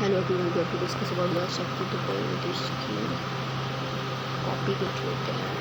Hello everyone, we have to discuss about the Shakti to British king. Copy कुछ होते हैं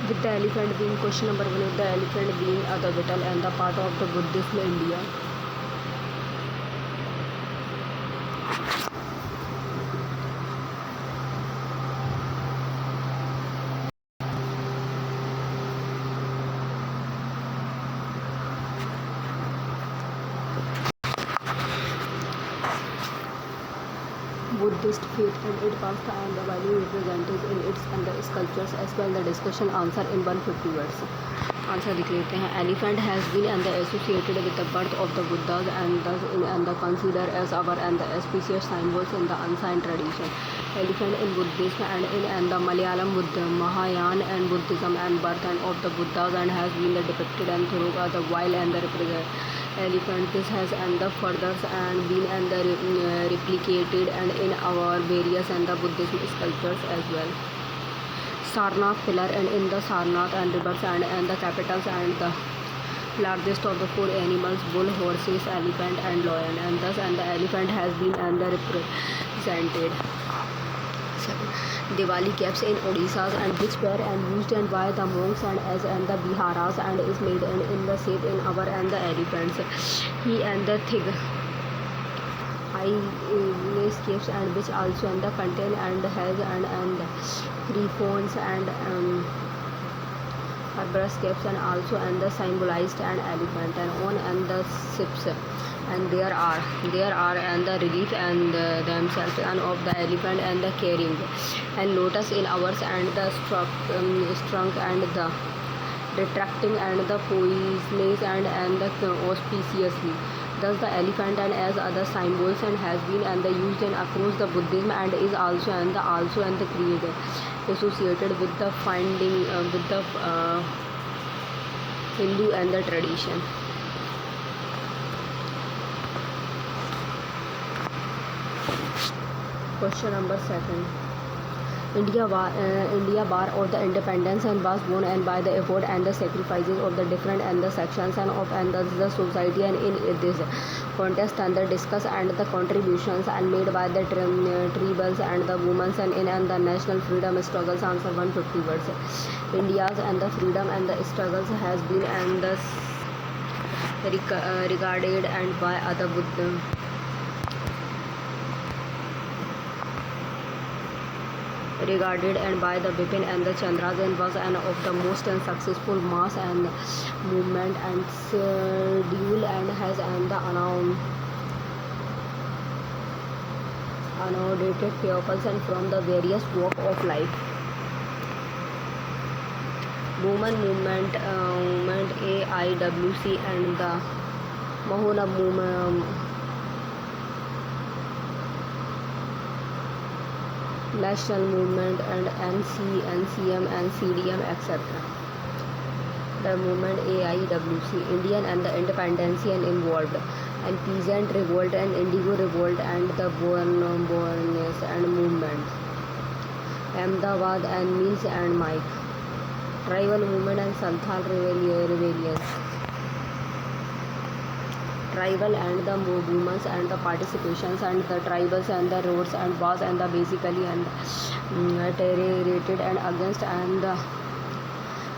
with the elephant being question number 1, with the elephant being the vital and the part of the Buddhism India. Buddhist faith and its past and the value represented in its and the sculptures as well the discussion answer in 150 words. Answer लिख लेते हैं. Elephant has been and associated with the birth of the Buddhas and thus and the considered as our and the auspicious symbols in the ancient tradition. Elephant in Buddhism and the Malayalam Buddhism, Mahayana and Buddhism and birth and of the Buddhas and has been depicted and through the wild and the represent. Elephant this has and the further and been and the replicated and in our various and the Buddhist sculptures as well. Sarnath pillar and in the Sarnath and rivers and the capitals and the largest of the four animals bull, horses, elephant and lion and thus and the elephant has been and the represented. Diwali caps in Odisha and which were and used and by the monks and as and the Biharas and is made and in the shape in our and the elephants. He and the thick high caps and which also and the contain and has and free phones and Herberus caps and also and the symbolized an elephant and on and the ships and there are and the relief and themselves and of the elephant and the carrying and lotus in ours and the trunk and the retracting and the poisonous and the auspiciously. Thus the elephant and as other symbols and has been and the used and across the Buddhism and is also and the created associated with the finding with the Hindu and the tradition. Question number 7. India bar of the independence and was born and by the effort and the sacrifices of the different and the sections and of and the society and in this contest and the discuss and the contributions and made by the tribals and the women and in and the national freedom struggles. Answer 150 words. India's and the freedom and the struggles has been and the regarded and by other Buddhism. Regarded and by the Bipin and the Chandras and was an of the most successful mass and movement and schedule and has and the annotated pupils and from the various walk of life. Women movement AIWC and the Mahona movement national movement and NCM and CDM etc. The movement AIWC Indian and the independence and involved and peasant revolt and indigo revolt and the Bornese and movement Ahmedabad and Mills and Mike tribal movement and Santhal rebellion. Tribal and the movements and the participations and the tribals and the roads and was and the basically and terrorated and against and the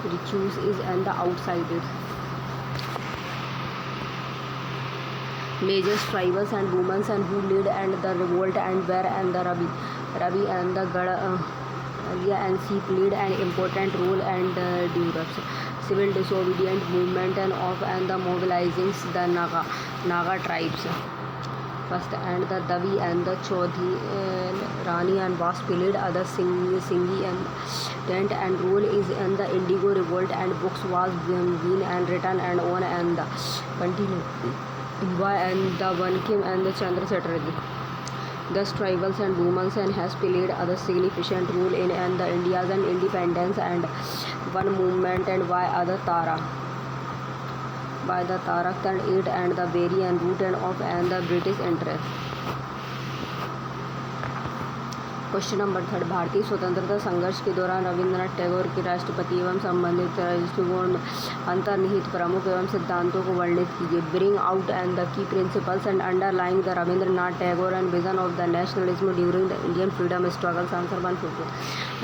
rituals is and the outsided. Major tribals and women and who lead and the revolt and were and the Rabi and the Gada and she played an important role and during civil disobedient movement and of and the mobilizing the Naga tribes. first, and the Davi and the Chaudhry Rani and was played other Singhi and tent and role is in the Indigo Revolt and books was been and written and on and the continued by and the Bankim and the Chandra Chatterjee. Thus, tribals and women and has played a significant role in and the India's and independence and one movement and by the Tarak and it and the very and root and of and the British interest. Question number 3, भारतीय स्वतंत्रता संघर्ष के दौरान रविंद्रनाथ टैगोर के राष्ट्रपति एवं संबंधित दृष्टिकोण अंतर्निहित प्रमुख एवं सिद्धांतों को वर्णित कीजिए. Bring out and the key principles and underlying the Rabindranath Tagore and vision of the nationalism during the Indian freedom struggles. Answer 150.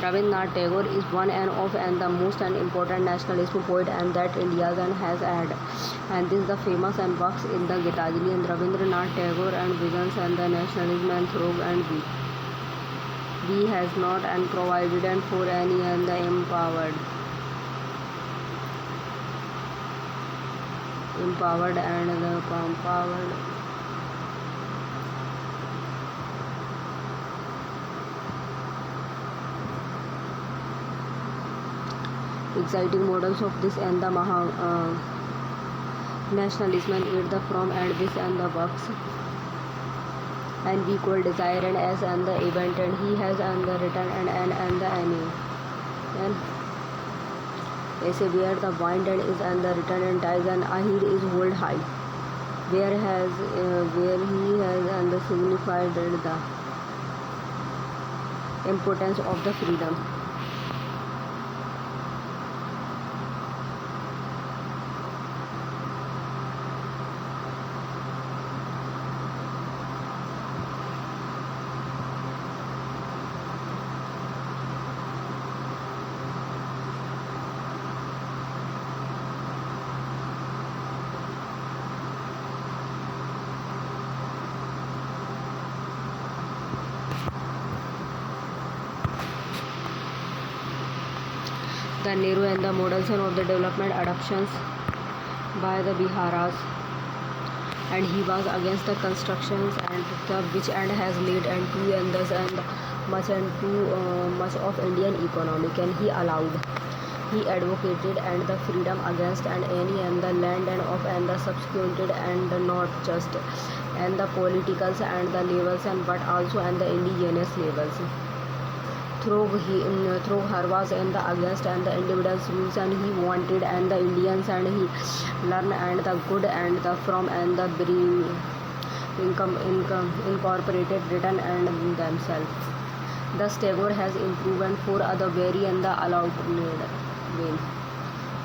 Rabindranath Tagore is one and of and the most and important nationalist poet and that India's and has had, and this is the famous and works in the Gitanjali and Rabindranath Tagore and visions and the nationalism and through and we has not and provided and for any and the empowered and the empowered exciting models of this and the nationalism and it the from and this and the works and we call desire and as and the event and he has and the written and the any and ऐसे where the wind and is and the written and ties and ahid is hold high where he has and the signified the importance of the freedom. The Nehru and the models of the development adoptions by the Biharas and he was against the constructions and the which and has led and to and thus and much and too much of Indian economic and he advocated and the freedom against and any and the land and of and the subsequented and not just and the politicals and the levels and but also and the indigenous levels. Through her was and the against and the individual's rules and he wanted and the Indians and he learn and the good and the from and the bring income incorporated written and themselves. Thus Tagore has improved for other very and the allowed way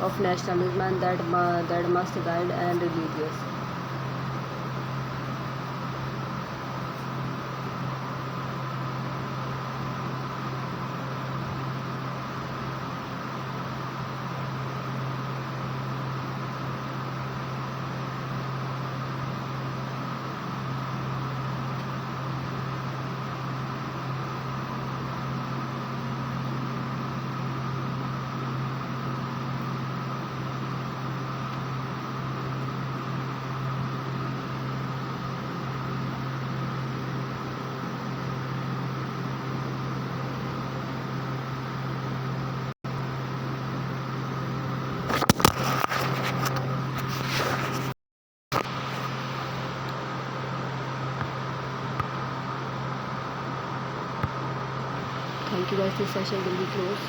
of nationalism and that must guide and religious. Thank you guys, this session will be closed.